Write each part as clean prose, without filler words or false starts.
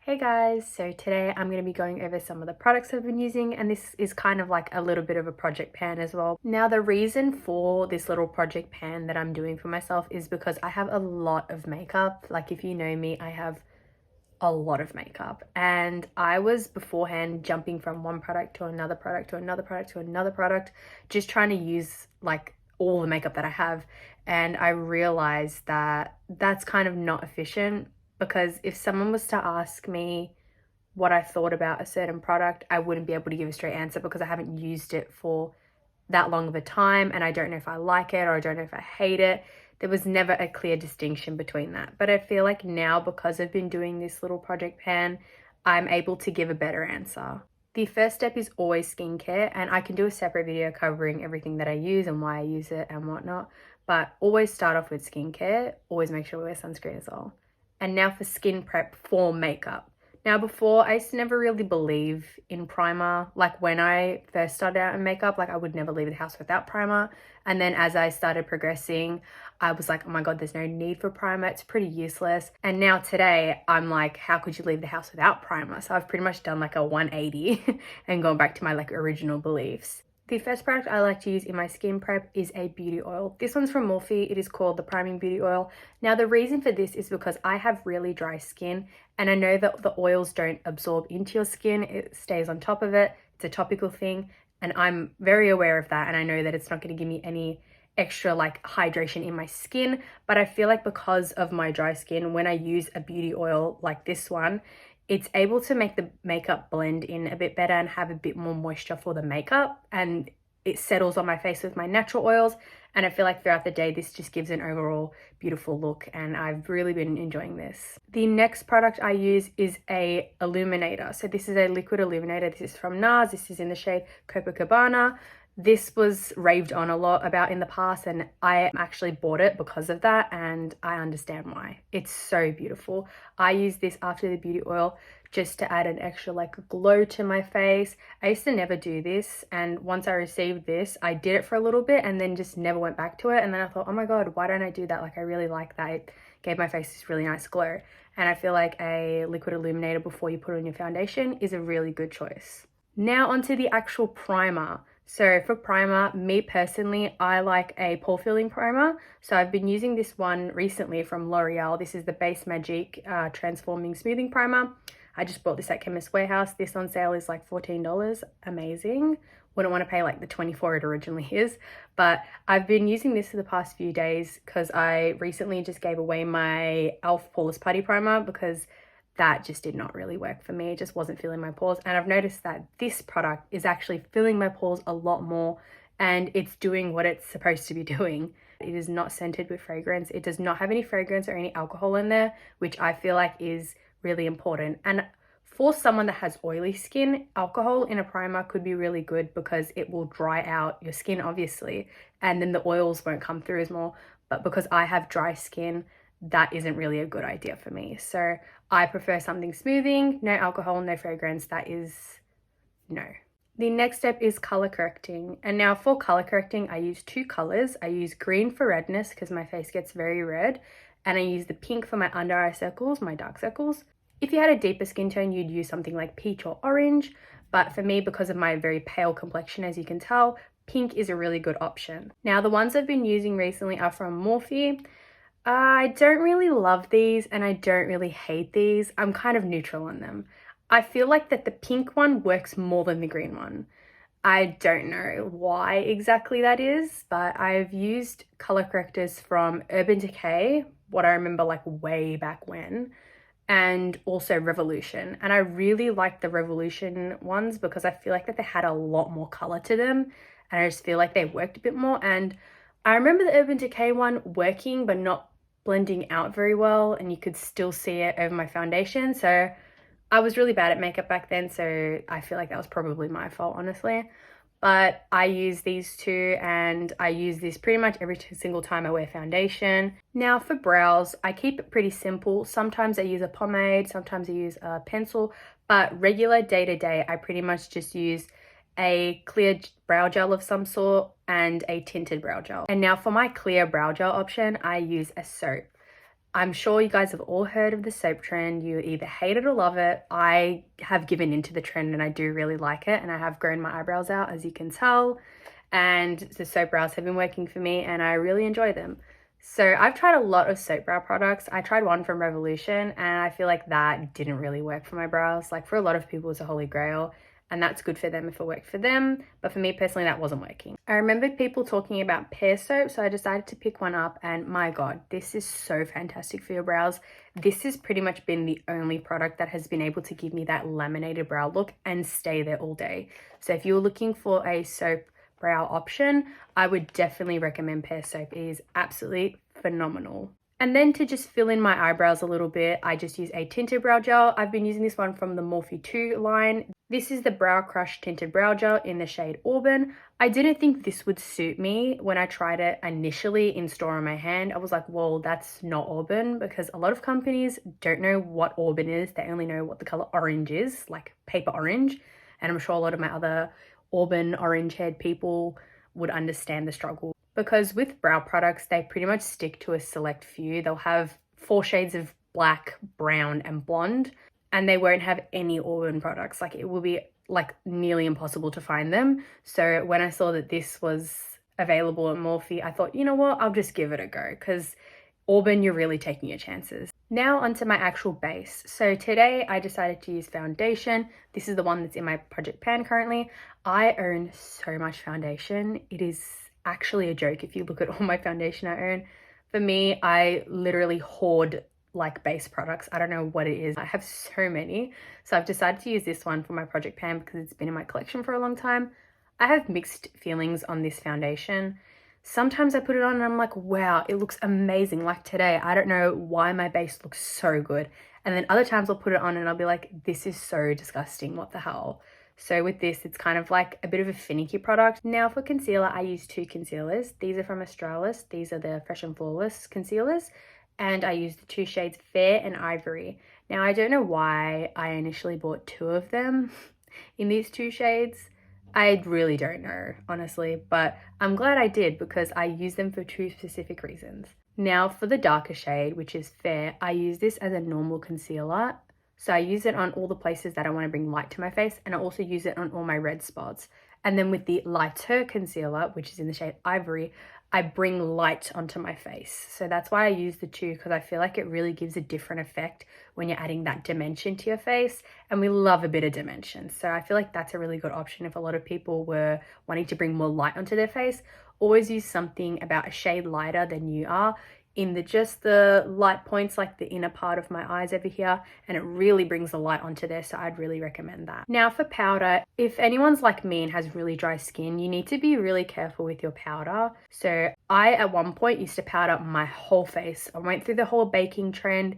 Hey guys, so today I'm going to be going over some of the products I've been using, and this is kind of like a little bit of a project pan as well. Now the reason for this little project pan that I'm doing for myself is because I have a lot of makeup. Like if you know me, I have a lot of makeup, and I was beforehand jumping from one product to another product to another product to another product, just trying to use like all the makeup that I have. And I realized that that's kind of not efficient, because if someone was to ask me what I thought about a certain product, I wouldn't be able to give a straight answer because I haven't used it for that long of a time, and I don't know if I like it or I don't know if I hate it. There was never a clear distinction between that. But I feel like now, because I've been doing this little project pan, I'm able to give a better answer. The first step is always skincare, and I can do a separate video covering everything that I use and why I use it and whatnot. But always start off with skincare. Always make sure we wear sunscreen as well. And now for skin prep for makeup. Now before, I used to never really believe in primer. Like when I first started out in makeup, like I would never leave the house without primer. And then as I started progressing, I was like, oh my God, there's no need for primer. It's pretty useless. And now today I'm like, how could you leave the house without primer? So I've pretty much done like a 180 and gone back to my like original beliefs. The first product I like to use in my skin prep is a beauty oil. This one's from Morphe. It is called the Priming Beauty Oil. Now the reason for this is because I have really dry skin, and I know that the oils don't absorb into your skin. It stays on top of it. It's a topical thing, and I'm very aware of that, and I know that it's not going to give me any extra like hydration in my skin. But I feel like because of my dry skin, when I use a beauty oil like this one, it's able to make the makeup blend in a bit better and have a bit more moisture for the makeup, and it settles on my face with my natural oils. And I feel like throughout the day this just gives an overall beautiful look, and I've really been enjoying this. The next product I use is a illuminator. So this is a liquid illuminator. This is from NARS. This is in the shade Copacabana. This was raved on a lot about in the past, and I actually bought it because of that, and I understand why. It's so beautiful. I use this after the beauty oil just to add an extra like glow to my face. I used to never do this, and once I received this, I did it for a little bit and then just never went back to it. And then I thought, oh my God, why don't I do that? Like I really like that. It gave my face this really nice glow. And I feel like a liquid illuminator before you put on your foundation is a really good choice. Now onto the actual primer. So for primer, me personally, I like a pore filling primer. So I've been using this one recently from L'Oreal. This is the Base Magique Transforming Smoothing Primer. I just bought this at Chemist Warehouse. This on sale is like $14. Amazing. Wouldn't want to pay like the $24 it originally is. But I've been using this for the past few days because I recently just gave away my e.l.f. Poreless Putty Primer because that just did not really work for me. It just wasn't filling my pores. And I've noticed that this product is actually filling my pores a lot more, and it's doing what it's supposed to be doing. It is not scented with fragrance. It does not have any fragrance or any alcohol in there, which I feel like is really important. And for someone that has oily skin, alcohol in a primer could be really good because it will dry out your skin, obviously, and then the oils won't come through as more. But because I have dry skin, that isn't really a good idea for me. So I prefer something smoothing, no alcohol, no fragrance. That is no. The next step is color correcting. And now for color correcting, I use two colors. I use green for redness because my face gets very red. And I use the pink for my under eye circles, my dark circles. If you had a deeper skin tone, you'd use something like peach or orange. But for me, because of my very pale complexion, as you can tell, pink is a really good option. Now the ones I've been using recently are from Morphe. I don't really love these and I don't really hate these. I'm kind of neutral on them. I feel like that the pink one works more than the green one. I don't know why exactly that is, but I've used color correctors from Urban Decay, what I remember like way back when, and also Revolution. And I really like the Revolution ones because I feel like that they had a lot more color to them, and I just feel like they worked a bit more. And I remember the Urban Decay one working but not blending out very well, and you could still see it over my foundation. So I was really bad at makeup back then, so I feel like that was probably my fault, honestly. But I use these two, and I use this pretty much every single time I wear foundation. Now for brows, I keep it pretty simple. Sometimes I use a pomade, sometimes I use a pencil, but regular day-to-day, I pretty much just use a clear brow gel of some sort and a tinted brow gel. And now for my clear brow gel option, I use a soap. I'm sure you guys have all heard of the soap trend. You either hate it or love it. I have given into the trend and I do really like it, and I have grown my eyebrows out, as you can tell, and the soap brows have been working for me and I really enjoy them. So I've tried a lot of soap brow products. I tried one from Revolution and I feel like that didn't really work for my brows. Like, for a lot of people it's a holy grail, and that's good for them if it worked for them, but for me personally that wasn't working. I remember people talking about pear soap, so I decided to pick one up, and my god, this is so fantastic for your brows. This has pretty much been the only product that has been able to give me that laminated brow look and stay there all day. So if you're looking for a soap brow option, I would definitely recommend pear soap. It is absolutely phenomenal. And then to just fill in my eyebrows a little bit, I just use a tinted brow gel. I've been using this one from the Morphe 2 line. This is the Brow Crush Tinted Brow Gel in the shade Auburn. I didn't think this would suit me when I tried it initially in store on my hand. I was like, whoa, that's not Auburn, because a lot of companies don't know what Auburn is. They only know what the color orange is, like paper orange. And I'm sure a lot of my other Auburn orange haired people would understand the struggle. Because with brow products, they pretty much stick to a select few. They'll have 4 shades of black, brown, and blonde, and they won't have any Auburn products. Like, it will be like nearly impossible to find them. So when I saw that this was available at Morphe, I thought, you know what, I'll just give it a go, because Auburn, you're really taking your chances. Now onto my actual base. So today I decided to use foundation. This is the one that's in my project pan currently. I own so much foundation. It is actually a joke if you look at all my foundation I own. For me, I literally hoard like base products. I don't know what it is. I have so many. So I've decided to use this one for my project pan because it's been in my collection for a long time. I have mixed feelings on this foundation. Sometimes I put it on and I'm like, wow, it looks amazing. Like today, I don't know why my base looks so good. And then other times I'll put it on and I'll be like, this is so disgusting. What the hell? So with this, it's kind of like a bit of a finicky product. Now for concealer, I use 2 concealers. These are from Australis. These are the Fresh and Flawless concealers. And I use the 2 shades Fair and Ivory. Now I don't know why I initially bought 2 of them in these 2 shades. I really don't know, honestly, but I'm glad I did because I use them for 2 specific reasons. Now for the darker shade, which is Fair, I use this as a normal concealer. So I use it on all the places that I want to bring light to my face, and I also use it on all my red spots. And then with the lighter concealer, which is in the shade Ivory, I bring light onto my face. So that's why I use the 2, because I feel like it really gives a different effect when you're adding that dimension to your face. And we love a bit of dimension. So I feel like that's a really good option if a lot of people were wanting to bring more light onto their face. Always use something about a shade lighter than you are in just the light points, like the inner part of my eyes over here, and it really brings the light onto there, so I'd really recommend that. Now for powder, if anyone's like me and has really dry skin, you need to be really careful with your powder. So I at one point used to powder my whole face. I went through the whole baking trend.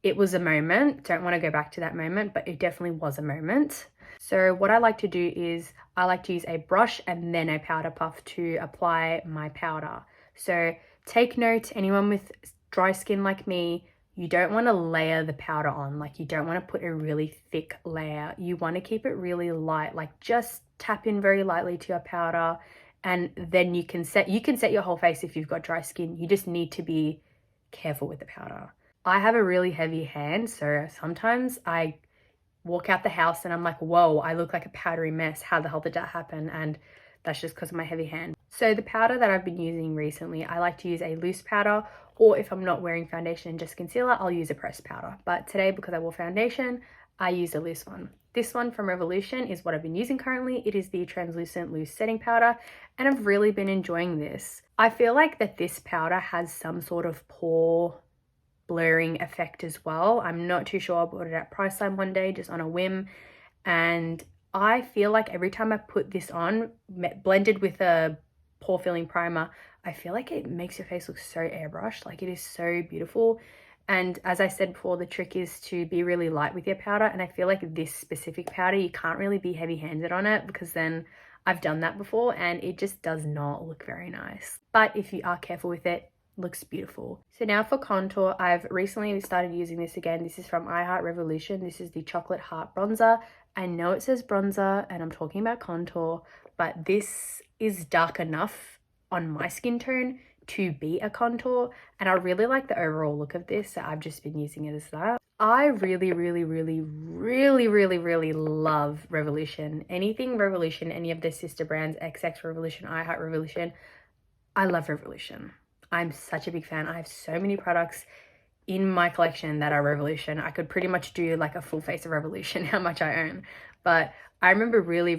It was a moment. Don't want to go back to that moment, but it definitely was a moment. So what I like to do is I like to use a brush and then a powder puff to apply my powder. So take note, anyone with dry skin like me, you don't want to layer the powder on. Like, you don't want to put a really thick layer. You want to keep it really light, like just tap in very lightly to your powder, and then you can set your whole face if you've got dry skin. You just need to be careful with the powder. I have a really heavy hand, so sometimes I walk out the house and I'm like, whoa, I look like a powdery mess. How the hell did that happen? And that's just because of my heavy hand. So the powder that I've been using recently, I like to use a loose powder, or if I'm not wearing foundation and just concealer, I'll use a pressed powder. But today, because I wore foundation, I used a loose one. This one from Revolution is what I've been using currently. It is the translucent loose setting powder, and I've really been enjoying this. I feel like that this powder has some sort of pore blurring effect as well. I'm not too sure. I bought it at Priceline one day just on a whim, and I feel like every time I put this on, blended with a pore filling primer, I feel like it makes your face look so airbrushed. Like, it is so beautiful. And as I said before, the trick is to be really light with your powder, and I feel like this specific powder, you can't really be heavy-handed on it, because then I've done that before and it just does not look very nice. But if you are careful with it, looks beautiful. So now for contour, I've recently started using this again. This is from I Heart Revolution. This is the Chocolate Heart Bronzer. I know it says bronzer and I'm talking about contour, but this is dark enough on my skin tone to be a contour, and I really like the overall look of this, so I've just been using it as that. I really love Revolution. Anything Revolution, any of their sister brands, XX Revolution, I Heart Revolution, I love Revolution. I'm such a big fan. I have so many products in my collection that are Revolution. I could pretty much do like a full face of Revolution, how much I own. But I remember really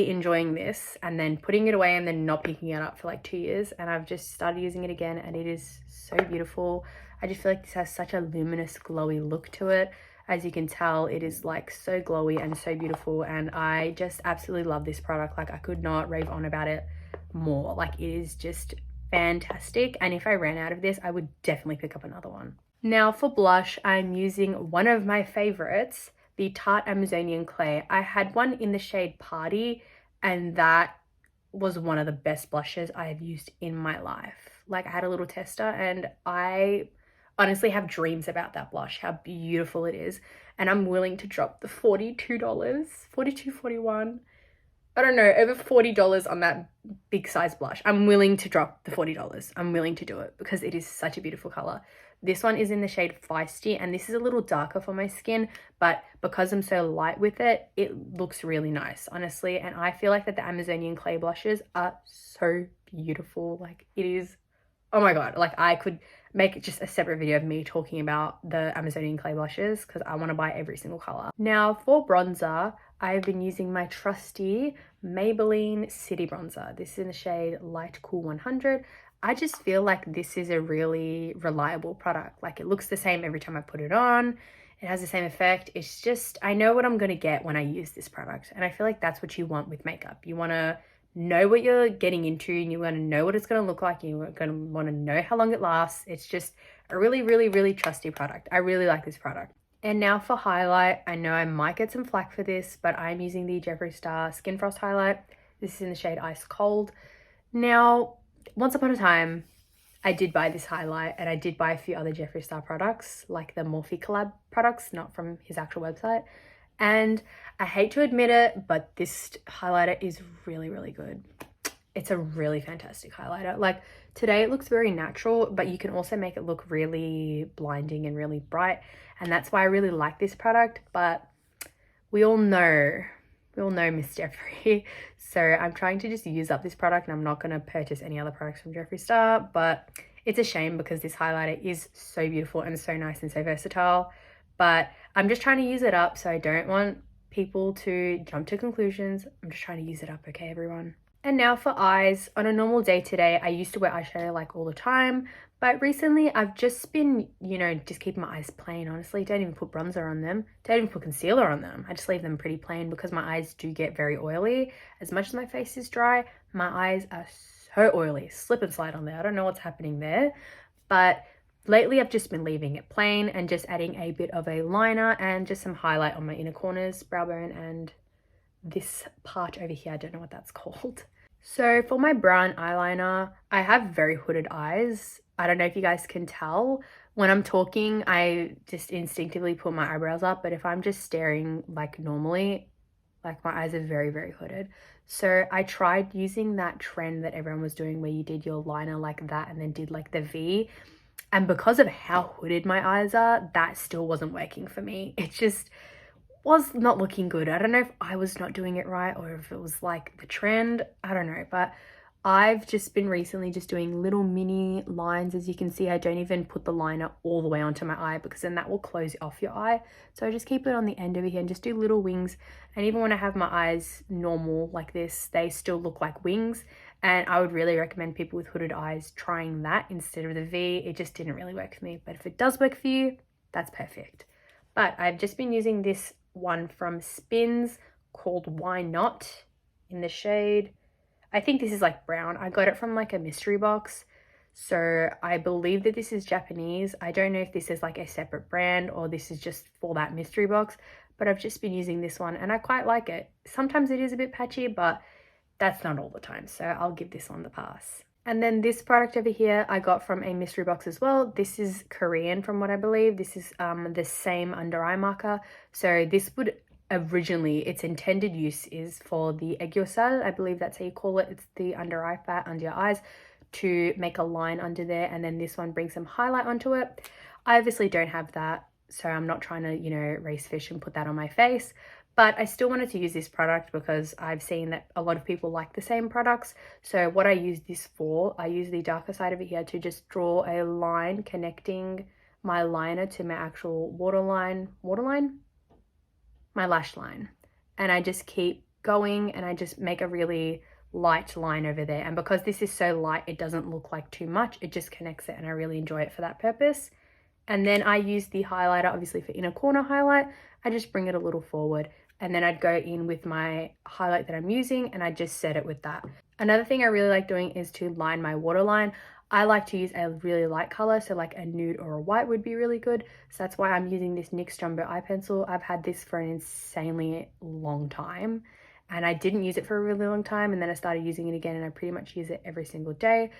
enjoying this and then putting it away and then not picking it up for like 2 years. And I've just started using it again and it is so beautiful. I just feel like this has such a luminous, glowy look to it. As you can tell, it is like so glowy and so beautiful. And I just absolutely love this product. Like I could not rave on about it more. Like it is just fantastic, and if I ran out of this I would definitely pick up another one. Now for blush, I'm using one of my favorites, the Tarte Amazonian Clay. I had one in the shade Party and that was one of the best blushes I have used in my life. Like I had a little tester and I honestly have dreams about that blush, how beautiful it is, and I'm willing to drop the $42, $41, I don't know, over $40 on that big size blush. I'm willing to drop the $40. I'm willing to do it because it is such a beautiful color. This one is in the shade Feisty, and this is a little darker for my skin, but because I'm so light with it, it looks really nice, honestly. And I feel like that the Amazonian Clay blushes are so beautiful. Like it is, oh my God, like I could make just a separate video of me talking about the Amazonian Clay blushes because I want to buy every single color. Now for bronzer, I've been using my trusty Maybelline City Bronzer. This is in the shade Light Cool 100. I just feel like this is a really reliable product. Like it looks the same every time I put it on. It has the same effect. It's just, I know what I'm going to get when I use this product. And I feel like that's what you want with makeup. You want to know what you're getting into and you want to know what it's going to look like. You're going to want to know how long it lasts. It's just a really trusty product. I really like this product. And now for highlight, I know I might get some flack for this, but I'm using the Jeffree Star Skin Frost highlight. This is in the shade Ice Cold. Now, once upon a time, I did buy this highlight and I did buy a few other Jeffree Star products, like the Morphe collab products, not from his actual website. And I hate to admit it, but this highlighter is really good. It's a really fantastic highlighter. Like today it looks very natural, but you can also make it look really blinding and really bright. And that's why I really like this product, but we all know Miss Jeffree. So I'm trying to just use up this product and I'm not going to purchase any other products from Jeffree Star, but it's a shame because this highlighter is so beautiful and so nice and so versatile. But I'm just trying to use it up, so I don't want people to jump to conclusions. I'm just trying to use it up, okay, everyone? And now for eyes. On a normal day today, I used to wear eyeshadow like all the time, but recently I've just been, you know, just keeping my eyes plain, honestly. Don't even put bronzer on them. Don't even put concealer on them. I just leave them pretty plain because my eyes do get very oily. As much as my face is dry, my eyes are so oily. Slip and slide on there. I don't know what's happening there, but lately I've just been leaving it plain and just adding a bit of a liner and just some highlight on my inner corners, brow bone, and this part over here. I don't know what that's called. So for my brown eyeliner, I have very hooded eyes. I don't know if you guys can tell. When I'm talking, I just instinctively put my eyebrows up, but if I'm just staring like normally, like my eyes are very hooded. So I tried using that trend that everyone was doing where you did your liner like that and then did like the V. And because of how hooded my eyes are, that still wasn't working for me. It just was not looking good. I don't know if I was not doing it right or if it was like the trend. I don't know, but I've just been recently just doing little mini lines. As you can see, I don't even put the liner all the way onto my eye because then that will close off your eye. So I just keep it on the end over here and just do little wings. And even when I have my eyes normal like this, they still look like wings. And I would really recommend people with hooded eyes trying that instead of the V. It just didn't really work for me. But if it does work for you, that's perfect. But I've just been using this one from Spins called Why Not in the shade, I think this is like brown. I got it from like a mystery box. So I believe that this is Japanese. I don't know if this is like a separate brand or this is just for that mystery box, but I've just been using this one and I quite like it. Sometimes it is a bit patchy, but that's not all the time. So I'll give this one the pass. And then this product over here I got from a mystery box as well. This is Korean from what I believe. This is the Saem under eye marker. So this would originally, its intended use is for the aegyosal. I believe that's how you call it. It's the under eye fat under your eyes. to make a line under there, and then this one brings some highlight onto it. I obviously don't have that, so I'm not trying to, you know, race fish and put that on my face, but I still wanted to use this product because I've seen that a lot of people like the same products. So what I use this for, I use the darker side of it here to just draw a line connecting my liner to my actual my lash line. And I just keep going and I just make a really light line over there. And because this is so light, it doesn't look like too much. It just connects it and I really enjoy it for that purpose. And then I use the highlighter, obviously for inner corner highlight. I just bring it a little forward and then I'd go in with my highlight that I'm using and I just set it with that. Another thing I really like doing is to line my waterline. I like to use a really light color, so like a nude or a white would be really good. So that's why I'm using this NYX Jumbo eye pencil. I've had this for an insanely long time and I didn't use it for a really long time, and then I started using it again and I pretty much use it every single day.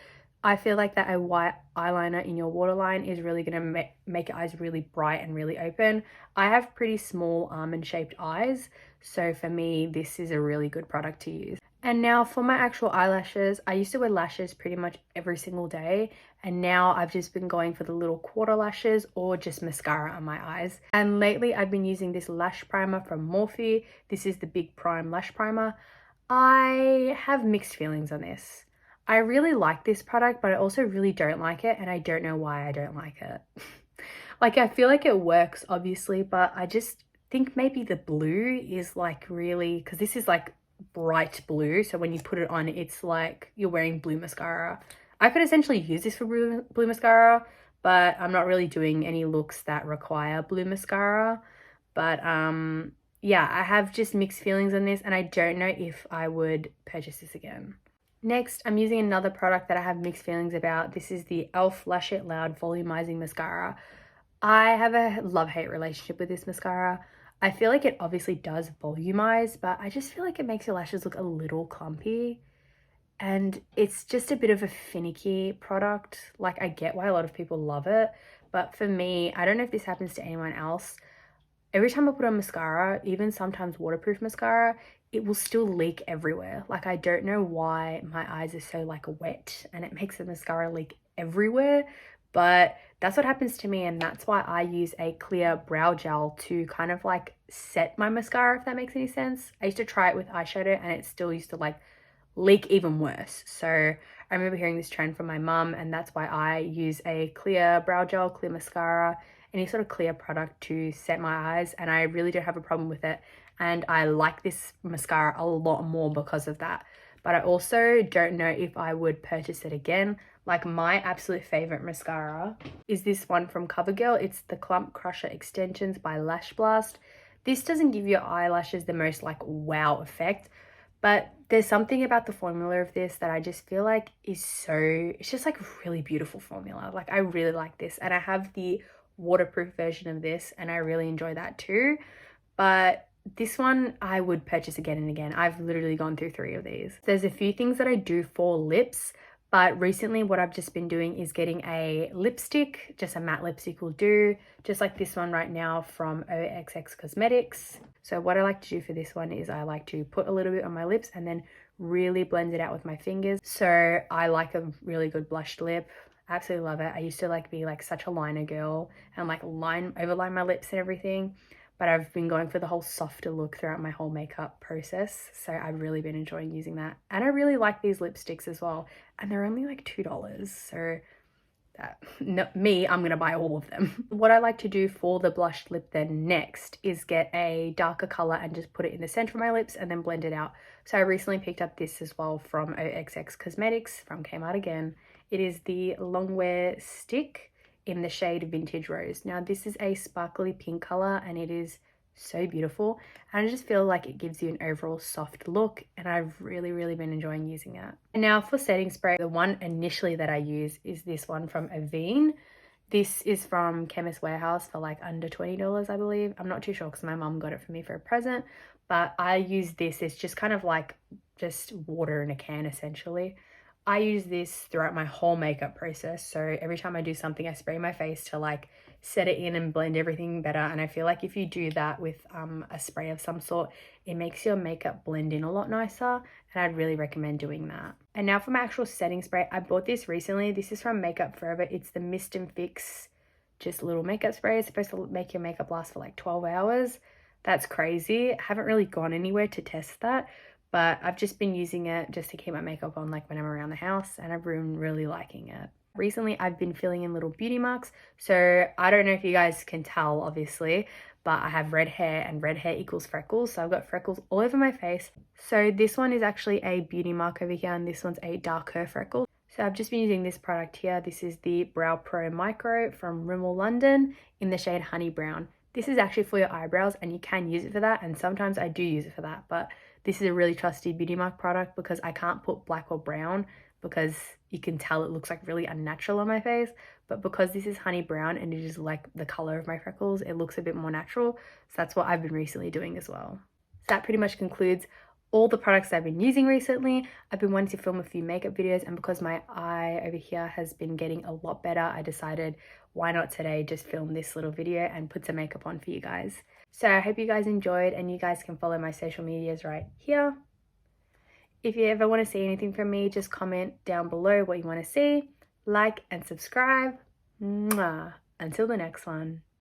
I feel like that a white eyeliner in your waterline is really going to make your eyes really bright and really open. I have pretty small almond shaped eyes, so for me this is a really good product to use. And now for my actual eyelashes, I used to wear lashes pretty much every single day, and now I've just been going for the little quarter lashes or just mascara on my eyes. And lately I've been using this lash primer from Morphe. This is the Big Prime Lash Primer. I have mixed feelings on this. I really like this product, but I also really don't like it, and I don't know why I don't like it. Like, I feel like it works obviously, but I just think maybe the blue is like really, because this is like bright blue, so when you put it on it's like you're wearing blue mascara. I could essentially use this for blue mascara, but I'm not really doing any looks that require blue mascara. But yeah, I have just mixed feelings on this and I don't know if I would purchase this again. Next, I'm using another product that I have mixed feelings about. This is the e.l.f. Lash It Loud Volumizing Mascara. I have a love-hate relationship with this mascara. I feel like it obviously does volumize, but I just feel like it makes your lashes look a little clumpy. And it's just a bit of a finicky product. Like, I get why a lot of people love it, but for me, I don't know if this happens to anyone else. Every time I put on mascara, even sometimes waterproof mascara, it will still leak everywhere. Like, I don't know why my eyes are so like wet and it makes the mascara leak everywhere, but that's what happens to me, and that's why I use a clear brow gel to kind of like set my mascara, if that makes any sense. I used to try it with eyeshadow and it still used to like leak even worse. So I remember hearing this trend from my mum, and that's why I use a clear brow gel, clear mascara, any sort of clear product to set my eyes, and I really don't have a problem with it. And I like this mascara a lot more because of that. But I also don't know if I would purchase it again. Like, my absolute favorite mascara is this one from CoverGirl. It's the Clump Crusher Extensions by Lash Blast. This doesn't give your eyelashes the most like wow effect, but there's something about the formula of this that I just feel like is so, it's just like a really beautiful formula. Like, I really like this, and I have the waterproof version of this and I really enjoy that too. But this one I would purchase again and again. I've literally gone through 3 of these. There's a few things that I do for lips, but recently what I've just been doing is getting a lipstick. Just a matte lipstick will do, just like this one right now from OXX Cosmetics. So what I like to do for this one is I like to put a little bit on my lips and then really blend it out with my fingers. So I like a really good blushed lip. I absolutely love it. I used to like be like such a liner girl and like overline my lips and everything, but I've been going for the whole softer look throughout my whole makeup process. So I've really been enjoying using that. And I really like these lipsticks as well. And they're only like $2. So I'm gonna buy all of them. What I like to do for the blushed lip then next is get a darker color and just put it in the center of my lips and then blend it out. So I recently picked up this as well from OXX Cosmetics, from Kmart again. It is the Longwear Stick in the shade Vintage Rose. Now this is a sparkly pink color and it is so beautiful, and I just feel like it gives you an overall soft look, and I've really been enjoying using it. And now for setting spray, the one initially that I use is this one from Avene. This is from Chemist Warehouse for like under $20, I believe. I'm not too sure because my mum got it for me for a present, but I use this. It's just kind of like just water in a can essentially. I use this throughout my whole makeup process. So every time I do something, I spray my face to like set it in and blend everything better. And I feel like if you do that with a spray of some sort, it makes your makeup blend in a lot nicer. And I'd really recommend doing that. And now for my actual setting spray. I bought this recently. This is from Makeup Forever. It's the Mist and Fix just little makeup spray. It's supposed to make your makeup last for like 12 hours. That's crazy. I haven't really gone anywhere to test that, but I've just been using it just to keep my makeup on like when I'm around the house, and I've been really liking it. Recently, I've been filling in little beauty marks. So I don't know if you guys can tell, obviously, but I have red hair, and red hair equals freckles. So I've got freckles all over my face. So this one is actually a beauty mark over here, and this one's a darker freckle. So I've just been using this product here. This is the Brow Pro Micro from Rimmel London in the shade Honey Brown. This is actually for your eyebrows, and you can use it for that, and sometimes I do use it for that, but this is a really trusty beauty mark product because I can't put black or brown because you can tell it looks like really unnatural on my face. But because this is honey brown and it is like the color of my freckles, it looks a bit more natural. So that's what I've been recently doing as well. So that pretty much concludes all the products I've been using recently. I've been wanting to film a few makeup videos, and because my eye over here has been getting a lot better, I decided why not today just film this little video and put some makeup on for you guys. So I hope you guys enjoyed, and you guys can follow my social medias right here. If you ever want to see anything from me, just comment down below what you want to see, like and subscribe. Mwah. Until the next one.